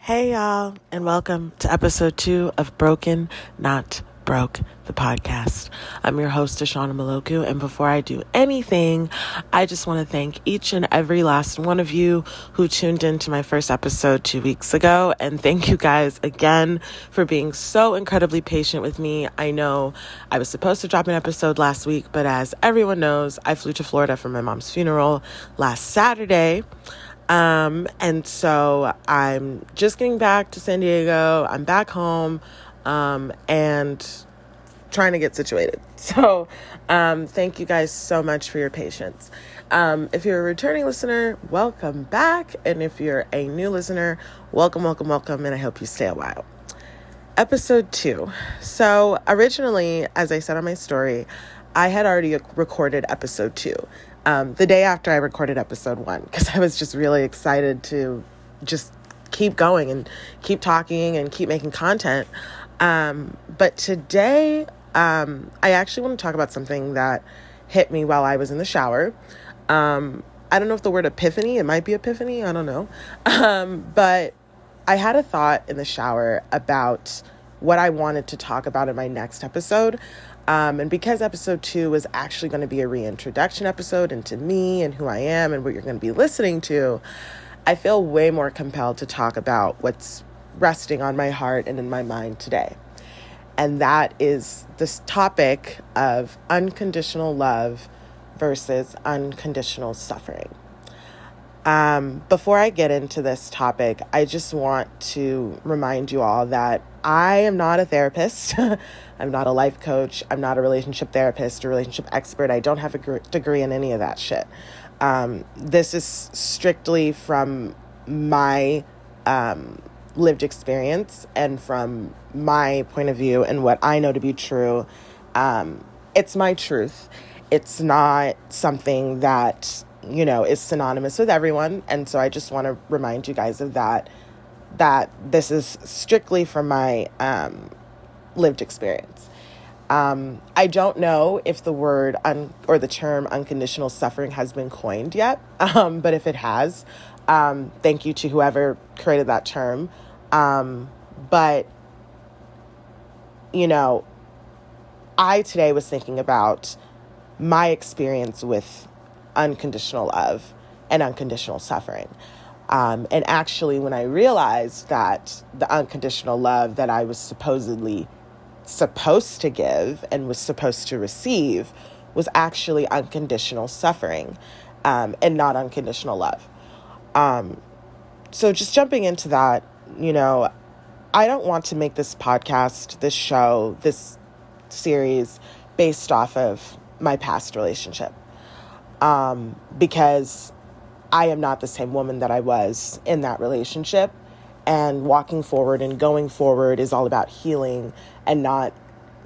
Hey y'all, and welcome to episode 2 of Broken, Not Broke, the podcast. I'm your host, Ashana Maloku, and before I do anything, I just want to thank each and every last one of you who tuned into my first episode 2 weeks ago, and thank you guys again for being so incredibly patient with me. I know I was supposed to drop an episode last week, but as everyone knows, I flew to Florida for my mom's funeral last Saturday. And so I'm just getting back to San Diego. I'm back home, and trying to get situated. So, thank you guys so much for your patience. If you're a returning listener, welcome back. And if you're a new listener, welcome. And I hope you stay a while. Episode 2. So originally, as I said on my story, I had already recorded episode 2. The day after I recorded episode 1, because I was just really excited to just keep going and keep talking and keep making content. But today, I actually want to talk about something that hit me while I was in the shower. I don't know if the word epiphany, it might be epiphany, I don't know. But I had a thought in the shower about what I wanted to talk about in my next episode. And because episode 2 was actually going to be a reintroduction episode into me and who I am and what you're going to be listening to, I feel way more compelled to talk about what's resting on my heart and in my mind today. And that is this topic of unconditional love versus unconditional suffering. Before I get into this topic, I just want to remind you all that I am not a therapist. I'm not a life coach. I'm not a relationship therapist or relationship expert. I don't have a degree in any of that shit. This is strictly from my lived experience and from my point of view and what I know to be true. It's my truth. It's not something that is synonymous with everyone. And so I just want to remind you guys of that this is strictly from my lived experience. I don't know if the word or the term unconditional suffering has been coined yet. But if it has, thank you to whoever created that term. But I today was thinking about my experience with unconditional love and unconditional suffering. And actually, when I realized that the unconditional love that I was supposedly supposed to give and was supposed to receive was actually unconditional suffering, and not unconditional love. So just jumping into that, I don't want to make this podcast, this show, this series based off of my past relationship. Because I am not the same woman that I was in that relationship, and walking forward and going forward is all about healing and not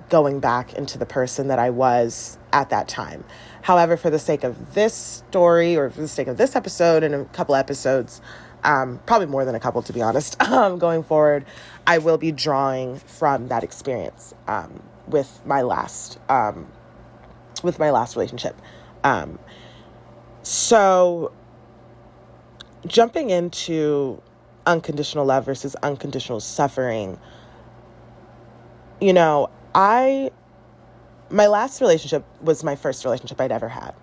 going back into the person that I was at that time. However, for the sake of this story or for the sake of this episode and a couple episodes, probably more than a couple, to be honest, going forward, I will be drawing from that experience, with my last relationship. So jumping into unconditional love versus unconditional suffering, my last relationship was my first relationship I'd ever had.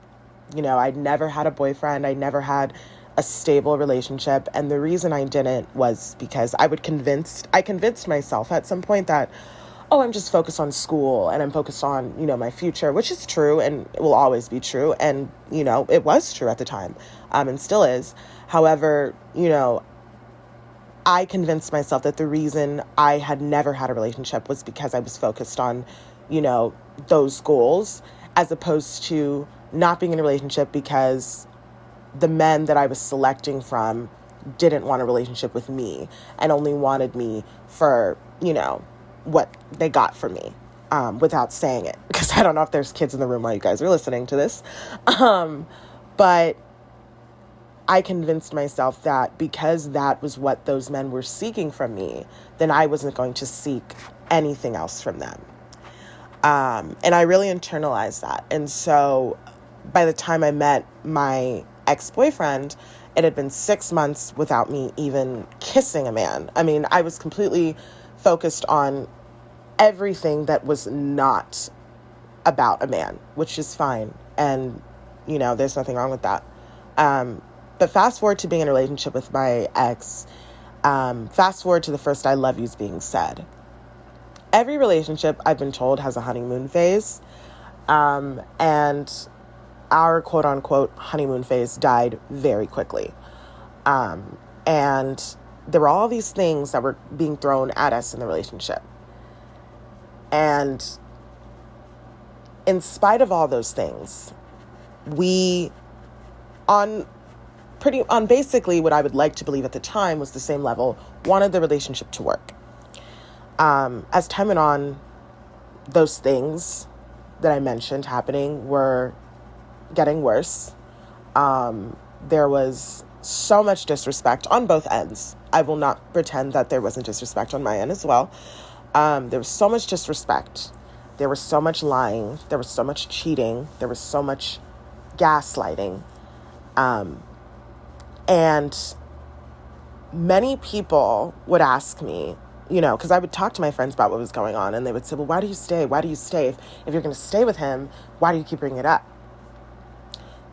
I'd never had a boyfriend. I never had a stable relationship. And the reason I didn't was because I convinced myself at some point that, I'm just focused on school and I'm focused on, my future, which is true and it will always be true. And, it was true at the time, and still is. However, I convinced myself that the reason I had never had a relationship was because I was focused on, those goals, as opposed to not being in a relationship because the men that I was selecting from didn't want a relationship with me and only wanted me for, what they got from me, without saying it, because I don't know if there's kids in the room while you guys are listening to this. But I convinced myself that because that was what those men were seeking from me, then I wasn't going to seek anything else from them. And I really internalized that. And so by the time I met my ex-boyfriend, It had been 6 months without me even kissing a man. I mean, I was completely focused on everything that was not about a man, which is fine. And, there's nothing wrong with that. But fast forward to being in a relationship with my ex, fast forward to the first I love yous being said. Every relationship, I've been told, has a honeymoon phase. And our quote unquote honeymoon phase died very quickly. And there were all these things that were being thrown at us in the relationship. And in spite of all those things, we, on basically what I would like to believe at the time was the same level, wanted the relationship to work. As time went on, those things that I mentioned happening were getting worse. There was so much disrespect on both ends. I will not pretend that there wasn't disrespect on my end as well. There was so much disrespect. There was so much lying. There was so much cheating. There was so much gaslighting. And many people would ask me, because I would talk to my friends about what was going on, and they would say, well, why do you stay? Why do you stay? If you're going to stay with him, why do you keep bringing it up?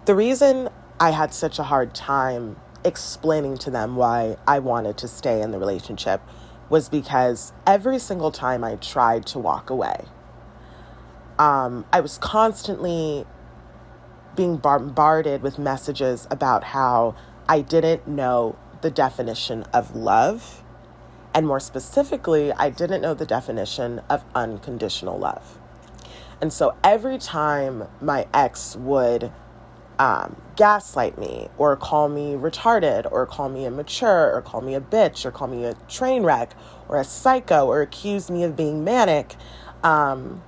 The reason I had such a hard time explaining to them why I wanted to stay in the relationship was because every single time I tried to walk away, I was constantly being bombarded with messages about how I didn't know the definition of love. And more specifically, I didn't know the definition of unconditional love. And so every time my ex would gaslight me or call me retarded or call me immature or call me a bitch or call me a train wreck or a psycho or accuse me of being manic and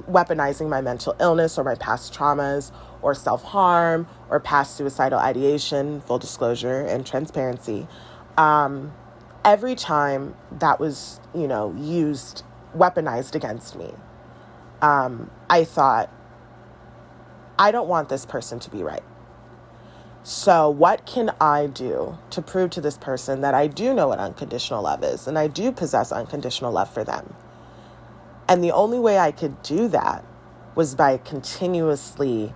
weaponizing my mental illness or my past traumas or self-harm or past suicidal ideation, full disclosure and transparency, every time that was, used, weaponized against me, I thought, I don't want this person to be right. So what can I do to prove to this person that I do know what unconditional love is and I do possess unconditional love for them? And the only way I could do that was by continuously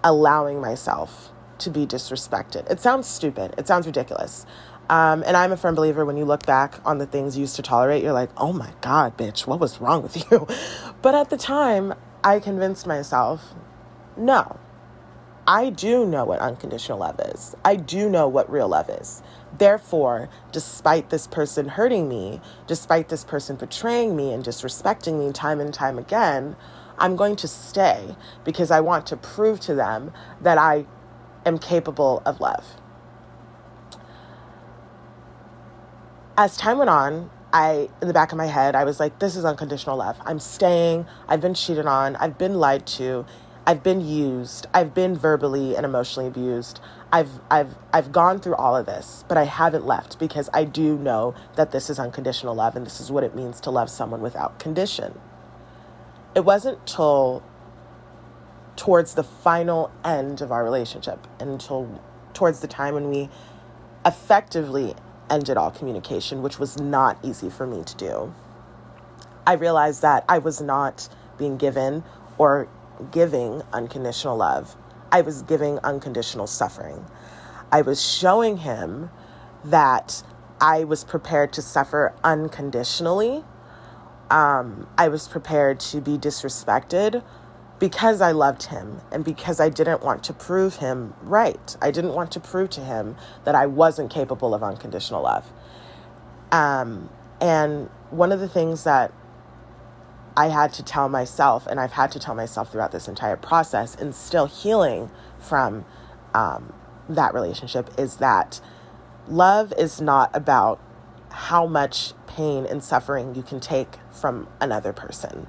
allowing myself to be disrespected. It sounds stupid. It sounds ridiculous. And I'm a firm believer when you look back on the things you used to tolerate, you're like, oh my God, bitch, what was wrong with you? But at the time, I convinced myself, no, I do know what unconditional love is. I do know what real love is. Therefore, despite this person hurting me, despite this person betraying me and disrespecting me time and time again, I'm going to stay because I want to prove to them that I am capable of love. As time went on, in the back of my head, I was like, this is unconditional love. I'm staying. I've been cheated on. I've been lied to. I've been used. I've been verbally and emotionally abused. I've gone through all of this, but I haven't left because I do know that this is unconditional love and this is what it means to love someone without condition. It wasn't till towards the final end of our relationship, until towards the time when we effectively ended all communication, which was not easy for me to do, I realized that I was not being given or giving unconditional love. I was giving unconditional suffering. I was showing him that I was prepared to suffer unconditionally. I was prepared to be disrespected because I loved him and because I didn't want to prove him right. I didn't want to prove to him that I wasn't capable of unconditional love. And one of the things that I had to tell myself, and I've had to tell myself throughout this entire process and still healing from that relationship, is that love is not about how much pain and suffering you can take from another person.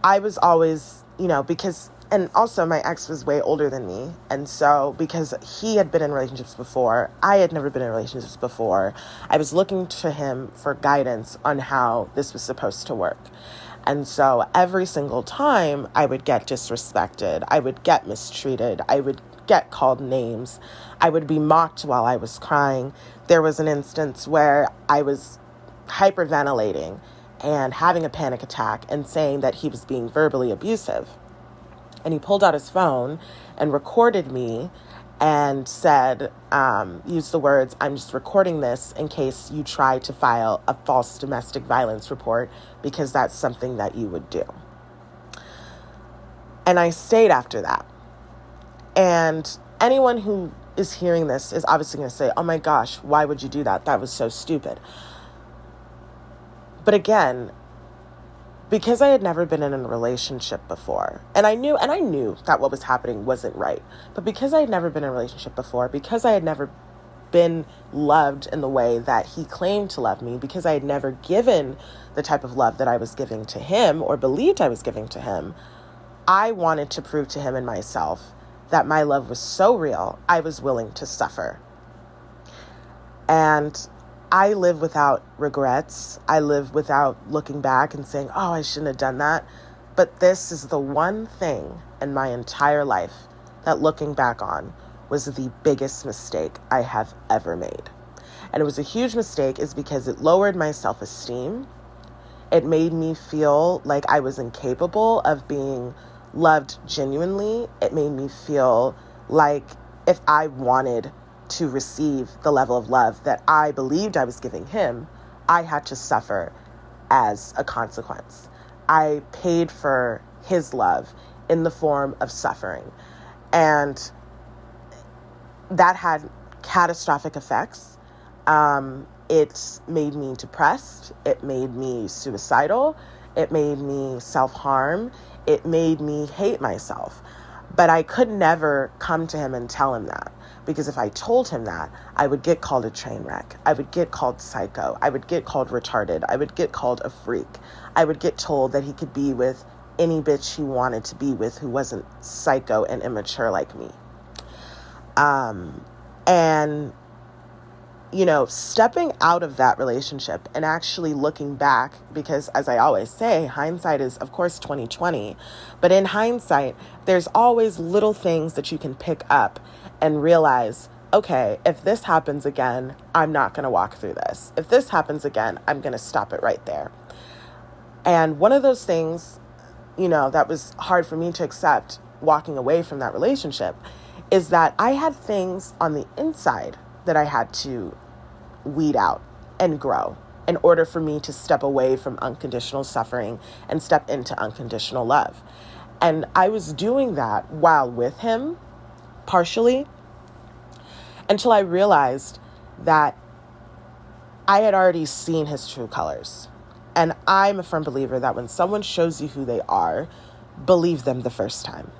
I was always, because, and also my ex was way older than me. And so because he had been in relationships before, I had never been in relationships before, I was looking to him for guidance on how this was supposed to work. And so every single time I would get disrespected, I would get mistreated, I would get called names. I would be mocked while I was crying. There was an instance where I was hyperventilating and having a panic attack and saying that he was being verbally abusive. And he pulled out his phone and recorded me and said, used the words, "I'm just recording this in case you try to file a false domestic violence report because that's something that you would do." And I stayed after that. And anyone who is hearing this is obviously going to say, "Oh my gosh, why would you do that? That was so stupid." But again, because I had never been in a relationship before, and I knew that what was happening wasn't right, but because I had never been in a relationship before, because I had never been loved in the way that he claimed to love me, because I had never given the type of love that I was giving to him or believed I was giving to him, I wanted to prove to him and myself that my love was so real, I was willing to suffer. And I live without regrets. I live without looking back and saying, "Oh, I shouldn't have done that." But this is the one thing in my entire life that, looking back on, was the biggest mistake I have ever made. And it was a huge mistake is because it lowered my self-esteem. It made me feel like I was incapable of being loved genuinely. It made me feel like if I wanted to receive the level of love that I believed I was giving him, I had to suffer as a consequence. I paid for his love in the form of suffering. And that had catastrophic effects. It made me depressed. It made me suicidal. It made me self-harm. It made me hate myself. But I could never come to him and tell him that. Because if I told him that, I would get called a train wreck. I would get called psycho. I would get called retarded. I would get called a freak. I would get told that he could be with any bitch he wanted to be with who wasn't psycho and immature like me. And, stepping out of that relationship and actually looking back, because as I always say, hindsight is, of course, 20/20. But in hindsight, there's always little things that you can pick up and realize, okay, if this happens again, I'm not going to walk through this. If this happens again, I'm going to stop it right there. And one of those things, that was hard for me to accept walking away from that relationship is that I had things on the inside that I had to weed out and grow in order for me to step away from unconditional suffering and step into unconditional love. And I was doing that while with him, partially, until I realized that I had already seen his true colors. And I'm a firm believer that when someone shows you who they are, believe them the first time.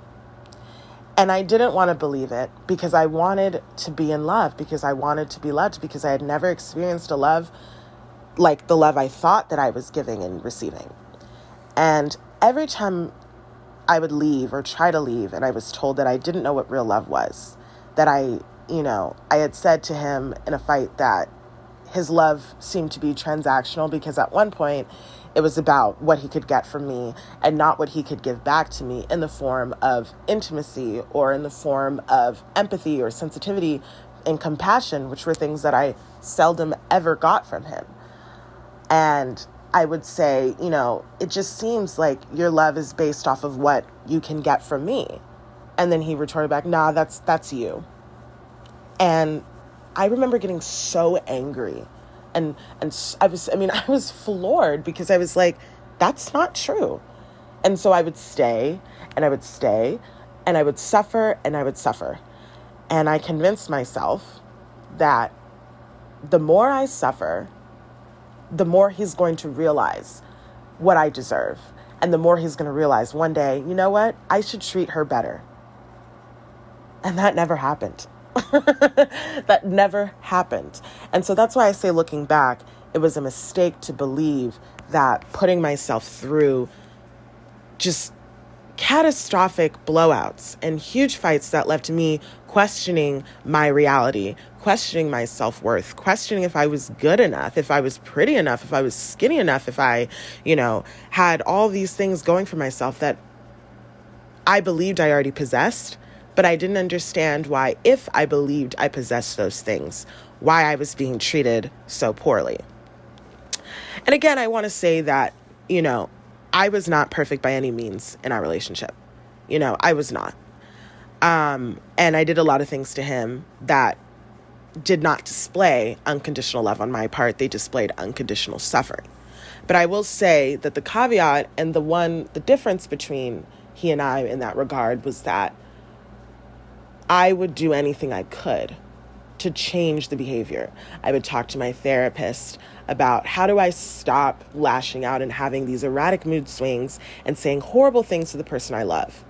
And I didn't want to believe it because I wanted to be in love, because I wanted to be loved, because I had never experienced a love like the love I thought that I was giving and receiving. And every time I would leave or try to leave and I was told that I didn't know what real love was, that I had said to him in a fight that his love seemed to be transactional, because at one point it was about what he could get from me and not what he could give back to me in the form of intimacy or in the form of empathy or sensitivity and compassion, which were things that I seldom ever got from him. And I would say, it just seems like your love is based off of what you can get from me. And then he retorted back, "Nah, that's you." And I remember getting so angry. And I was floored, because I was like, that's not true. And so I would stay and I would stay and I would suffer and I would suffer. And I convinced myself that the more I suffer, the more he's going to realize what I deserve. And the more he's going to realize one day, you know what? I should treat her better. And that never happened. That never happened. And so that's why I say, looking back, it was a mistake to believe that putting myself through just catastrophic blowouts and huge fights that left me questioning my reality, questioning my self-worth, questioning if I was good enough, if I was pretty enough, if I was skinny enough, if I, had all these things going for myself that I believed I already possessed, But I didn't understand why, if I believed I possessed those things, why I was being treated so poorly. And again, I want to say that, I was not perfect by any means in our relationship. I was not. And I did a lot of things to him that did not display unconditional love on my part. They displayed unconditional suffering. But I will say that the caveat and the difference between he and I in that regard was that I would do anything I could to change the behavior. I would talk to my therapist about how do I stop lashing out and having these erratic mood swings and saying horrible things to the person I love.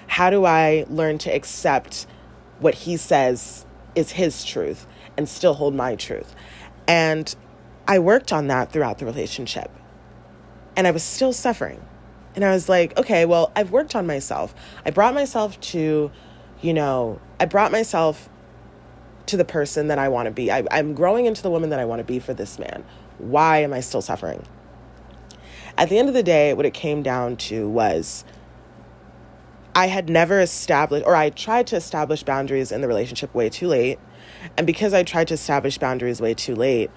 How do I learn to accept what he says is his truth and still hold my truth? And I worked on that throughout the relationship. And I was still suffering. And I was like, okay, well, I've worked on myself. I brought myself to the person that I want to be. I'm growing into the woman that I want to be for this man. Why am I still suffering? At the end of the day, what it came down to was I had never established, or I tried to establish boundaries in the relationship way too late. And because I tried to establish boundaries way too late,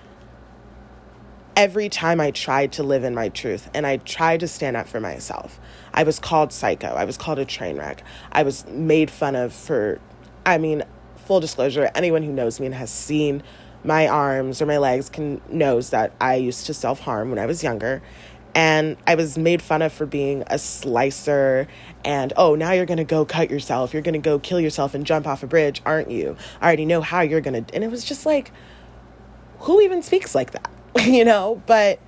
every time I tried to live in my truth and I tried to stand up for myself, I was called psycho. I was called a train wreck. I was made fun of full disclosure, anyone who knows me and has seen my arms or my legs knows that I used to self-harm when I was younger. And I was made fun of for being a slicer and, oh, now you're going to go cut yourself. You're going to go kill yourself and jump off a bridge, aren't you? I already know how you're going to. And it was just like, who even speaks like that? But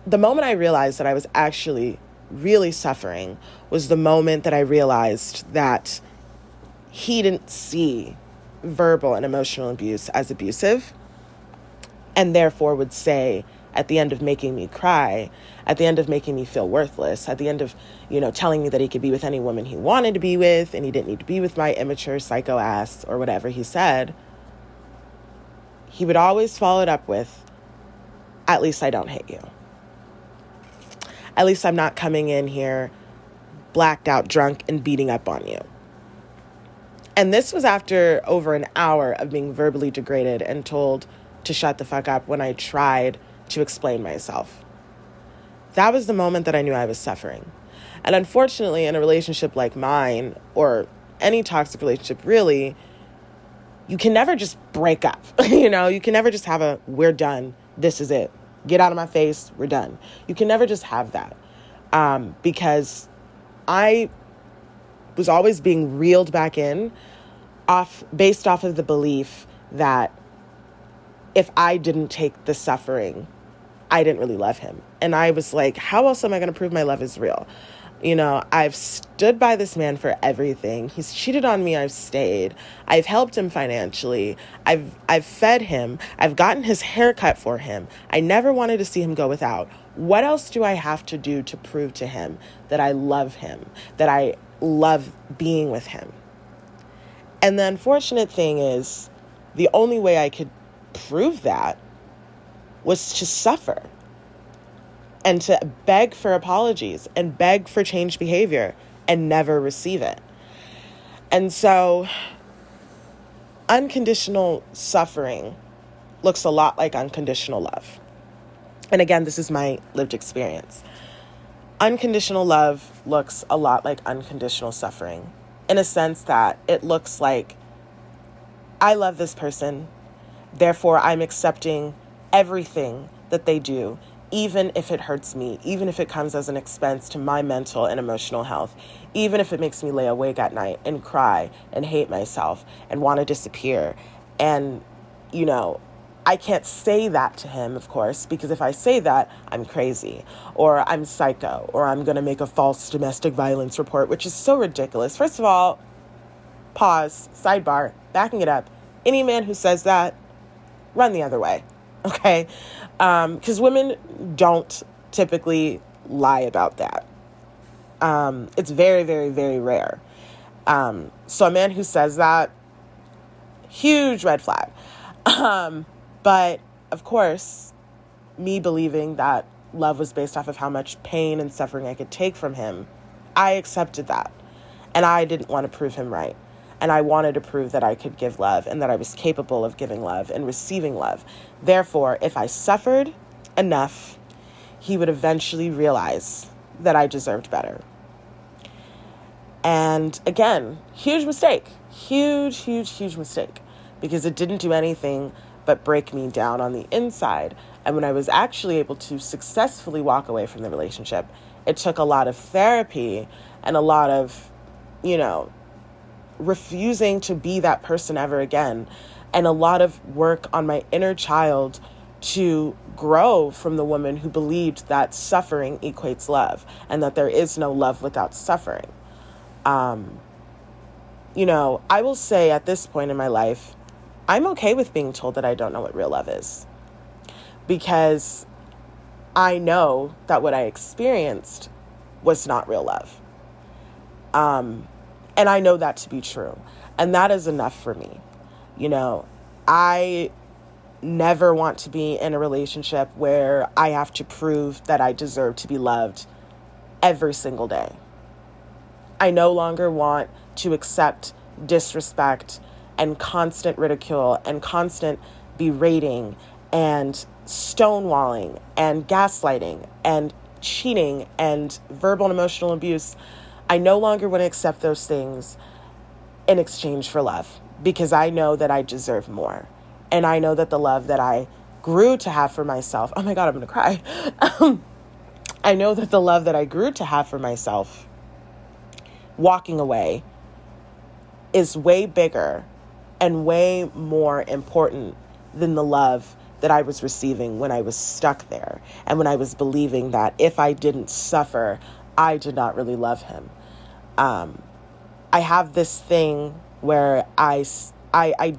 the moment I realized that I was actually really suffering was the moment that I realized that he didn't see verbal and emotional abuse as abusive, and therefore would say, at the end of making me cry, at the end of making me feel worthless, at the end of, telling me that he could be with any woman he wanted to be with and he didn't need to be with my immature psycho ass or whatever he said, he would always follow it up with, at least I don't hate you. At least I'm not coming in here blacked out, drunk, and beating up on you. And this was after over an hour of being verbally degraded and told to shut the fuck up when I tried to explain myself. That was the moment that I knew I was suffering. And unfortunately, in a relationship like mine, or any toxic relationship really, you can never just break up. You can never just have we're done. This is it. Get out of my face. We're done. You can never just have that. Because I was always being reeled back in based off of the belief that if I didn't take the suffering, I didn't really love him. And I was like, how else am I going to prove my love is real? I've stood by this man for everything. He's cheated on me. I've stayed. I've helped him financially. I've fed him. I've gotten his hair cut for him. I never wanted to see him go without. What else do I have to do to prove to him that I love him, that I love being with him? And the unfortunate thing is, the only way I could prove that was to suffer and to beg for apologies and beg for changed behavior and never receive it. And so unconditional suffering looks a lot like unconditional love. And again, this is my lived experience. Unconditional love looks a lot like unconditional suffering in a sense that it looks like, I love this person, therefore I'm accepting everything that they do, even if it hurts me, even if it comes as an expense to my mental and emotional health, even if it makes me lay awake at night and cry and hate myself and want to disappear. And, I can't say that to him, of course, because if I say that, I'm crazy or I'm psycho or I'm going to make a false domestic violence report, which is so ridiculous. First of all, pause, sidebar, backing it up. Any man who says that, run the other way, okay? Because women don't typically lie about that. It's very, very, very rare. So a man who says that, huge red flag. But of course, me believing that love was based off of how much pain and suffering I could take from him, I accepted that. And I didn't want to prove him right. And I wanted to prove that I could give love and that I was capable of giving love and receiving love. Therefore, if I suffered enough, he would eventually realize that I deserved better. And again, huge mistake. Huge mistake. Because it didn't do anything but break me down on the inside. And when I was actually able to successfully walk away from the relationship, it took a lot of therapy and a lot of, refusing to be that person ever again. And a lot of work on my inner child to grow from the woman who believed that suffering equates love and that there is no love without suffering. I will say at this point in my life, I'm okay with being told that I don't know what real love is, because I know that what I experienced was not real love. And I know that to be true. And that is enough for me. I never want to be in a relationship where I have to prove that I deserve to be loved every single day. I no longer want to accept disrespect and constant ridicule and constant berating and stonewalling and gaslighting and cheating and verbal and emotional abuse. I no longer want to accept those things in exchange for love, because I know that I deserve more. And I know that the love that I grew to have for myself, oh my God, I'm going to cry. I know that the love that I grew to have for myself, walking away, is way bigger and way more important than the love that I was receiving when I was stuck there and when I was believing that if I didn't suffer, I did not really love him. I have this thing where I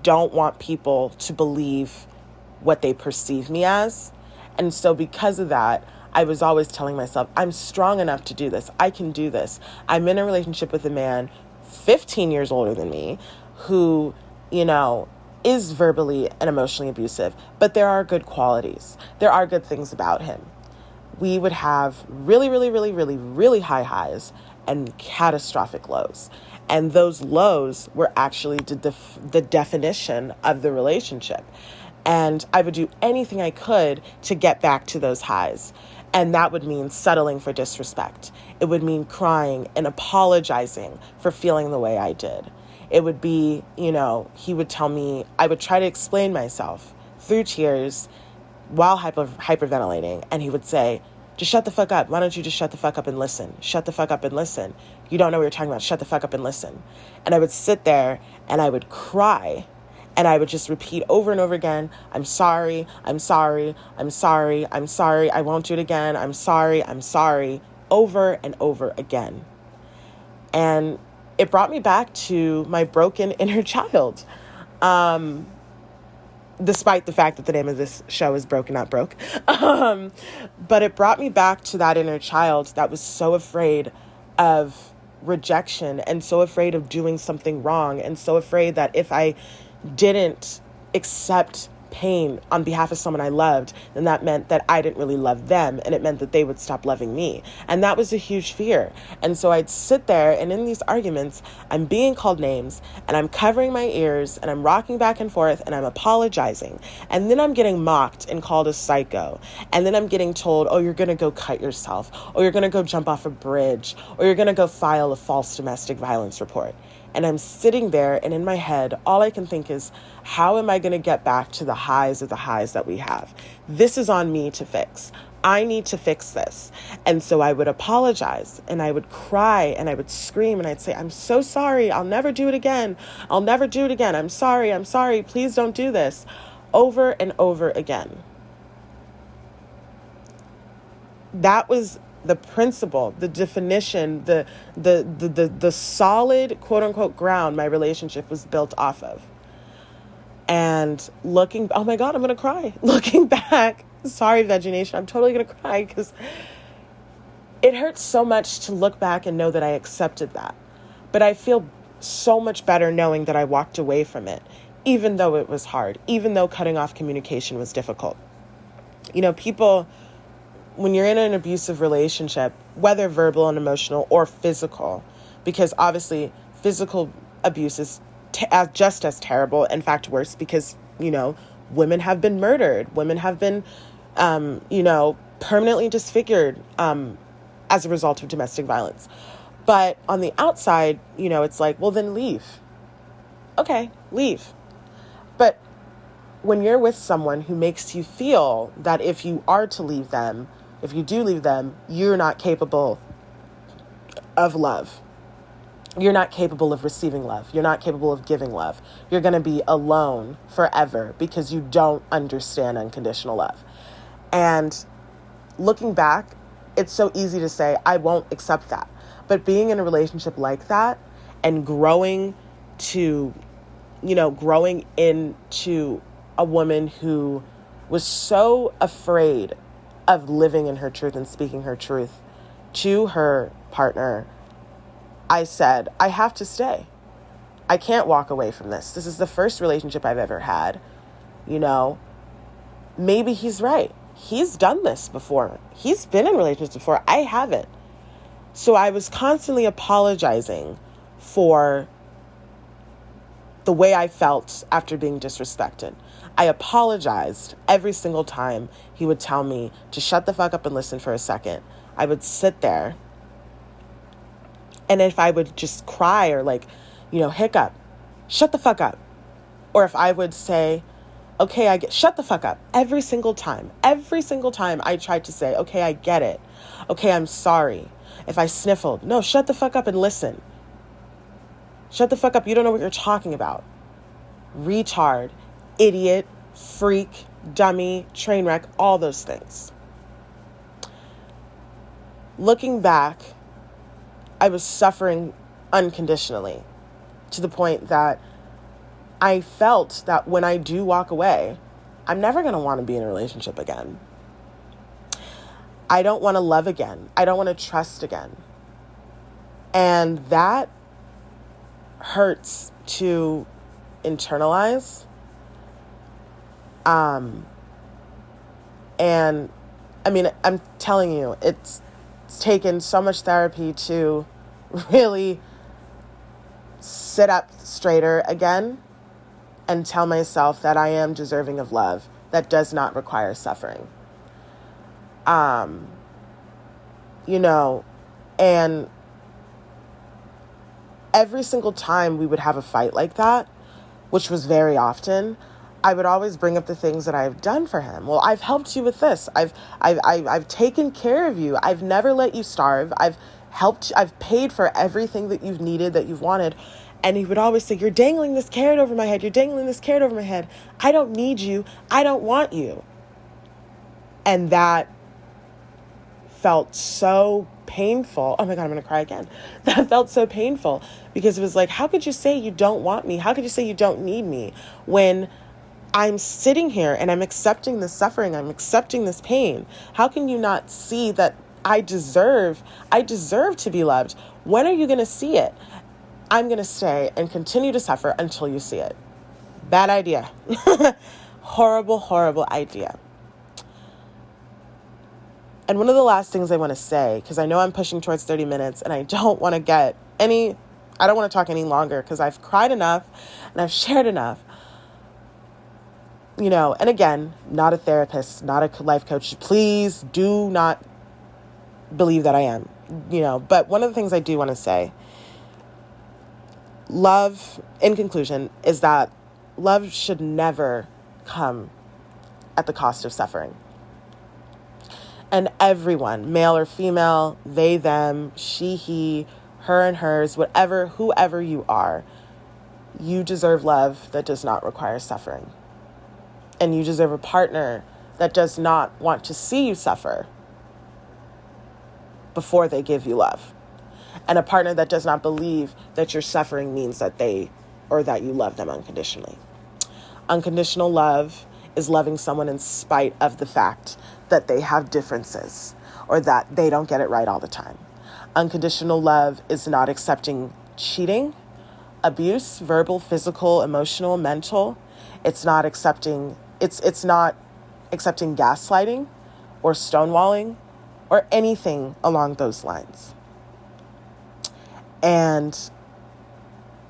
don't want people to believe what they perceive me as. And so because of that, I was always telling myself, I'm strong enough to do this. I can do this. I'm in a relationship with a man 15 years older than me who, is verbally and emotionally abusive, but there are good qualities. There are good things about him. We would have really, really, really, really, really high highs and catastrophic lows. And those lows were actually the definition of the relationship. And I would do anything I could to get back to those highs. And that would mean settling for disrespect. It would mean crying and apologizing for feeling the way I did. It would be, he would tell me, I would try to explain myself through tears while hyperventilating. And he would say, just shut the fuck up. Why don't you just shut the fuck up and listen? Shut the fuck up and listen. You don't know what you're talking about. Shut the fuck up and listen. And I would sit there and I would cry. And I would just repeat over and over again, I'm sorry, I'm sorry, I'm sorry, I'm sorry, I won't do it again, I'm sorry, over and over again. And it brought me back to my broken inner child. Despite the fact that the name of this show is Broken, Not Broke. But it brought me back to that inner child that was so afraid of rejection and so afraid of doing something wrong and so afraid that if I didn't accept pain on behalf of someone I loved, then that meant that I didn't really love them, and it meant that they would stop loving me. And that was a huge fear. And so I'd sit there, and in these arguments, I'm being called names, and I'm covering my ears, and I'm rocking back and forth, and I'm apologizing. And then I'm getting mocked and called a psycho. And then I'm getting told, oh, you're going to go cut yourself, or you're going to go jump off a bridge, or you're going to go file a false domestic violence report. And I'm sitting there, and in my head, all I can think is, how am I going to get back to the highs of the highs that we have? This is on me to fix. I need to fix this. And so I would apologize, and I would cry, and I would scream, and I'd say, I'm so sorry. I'll never do it again. I'll never do it again. I'm sorry. I'm sorry. Please don't do this. Over and over again. That was the principle, the definition, the solid quote unquote ground my relationship was built off of. And oh my God, I'm going to cry. Looking back, sorry, Veggie Nation, I'm totally going to cry because it hurts so much to look back and know that I accepted that. But I feel so much better knowing that I walked away from it, even though it was hard, even though cutting off communication was difficult. People, when you're in an abusive relationship, whether verbal and emotional or physical, because obviously physical abuse is just as terrible, in fact worse, because, women have been murdered, women have been, permanently disfigured as a result of domestic violence. But on the outside, it's like, well, then leave. Okay, leave. But when you're with someone who makes you feel that if you are to leave them, if you do leave them, you're not capable of love. You're not capable of receiving love. You're not capable of giving love. You're going to be alone forever because you don't understand unconditional love. And looking back, it's so easy to say, I won't accept that. But being in a relationship like that and growing into a woman who was so afraid of living in her truth and speaking her truth to her partner, I said, I have to stay. I can't walk away from this. This is the first relationship I've ever had. Maybe he's right. He's done this before. He's been in relationships before. I haven't. So I was constantly apologizing for the way I felt after being disrespected. I apologized every single time he would tell me to shut the fuck up and listen for a second. I would sit there, and if I would just cry or hiccup, shut the fuck up. Or if I would say, okay, shut the fuck up. Every single time I tried to say, okay, I get it. Okay, I'm sorry. If I sniffled, no, shut the fuck up and listen. Shut the fuck up. You don't know what you're talking about. Retard, idiot, freak, dummy, train wreck, all those things. Looking back, I was suffering unconditionally to the point that I felt that when I do walk away, I'm never going to want to be in a relationship again. I don't want to love again. I don't want to trust again. And that hurts to internalize. And I mean, I'm telling you, it's taken so much therapy to really sit up straighter again and tell myself that I am deserving of love that does not require suffering. And every single time we would have a fight like that, which was very often, I would always bring up the things that I've done for him. Well, I've helped you with this. I've taken care of you. I've never let you starve. I've paid for everything that you've needed, that you've wanted. And he would always say, you're dangling this carrot over my head. You're dangling this carrot over my head. I don't need you. I don't want you. And that felt so painful. Oh my God, I'm going to cry again. That felt so painful because it was like, how could you say you don't want me? How could you say you don't need me when I'm sitting here and I'm accepting this suffering? I'm accepting this pain. How can you not see that I deserve to be loved? When are you going to see it? I'm going to stay and continue to suffer until you see it. Bad idea. Horrible, horrible idea. And one of the last things I want to say, because I know I'm pushing towards 30 minutes and I don't want to talk any longer because I've cried enough and I've shared enough. And again, not a therapist, not a life coach. Please do not believe that I am, but one of the things I do want to say, love, in conclusion, is that love should never come at the cost of suffering. And everyone, male or female, they, them, she, he, her and hers, whoever you are, you deserve love that does not require suffering. And you deserve a partner that does not want to see you suffer before they give you love. And a partner that does not believe that your suffering means that you love them unconditionally. Unconditional love is loving someone in spite of the fact that they have differences or that they don't get it right all the time. Unconditional love is not accepting cheating, abuse, verbal, physical, emotional, mental. It's not accepting gaslighting or stonewalling or anything along those lines. And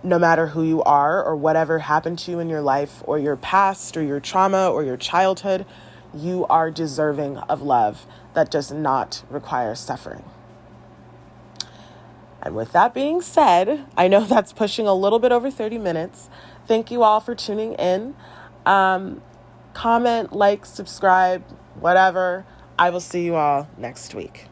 no matter who you are or whatever happened to you in your life or your past or your trauma or your childhood, you are deserving of love that does not require suffering. And with that being said, I know that's pushing a little bit over 30 minutes. Thank you all for tuning in. Comment, like, subscribe, whatever. I will see you all next week.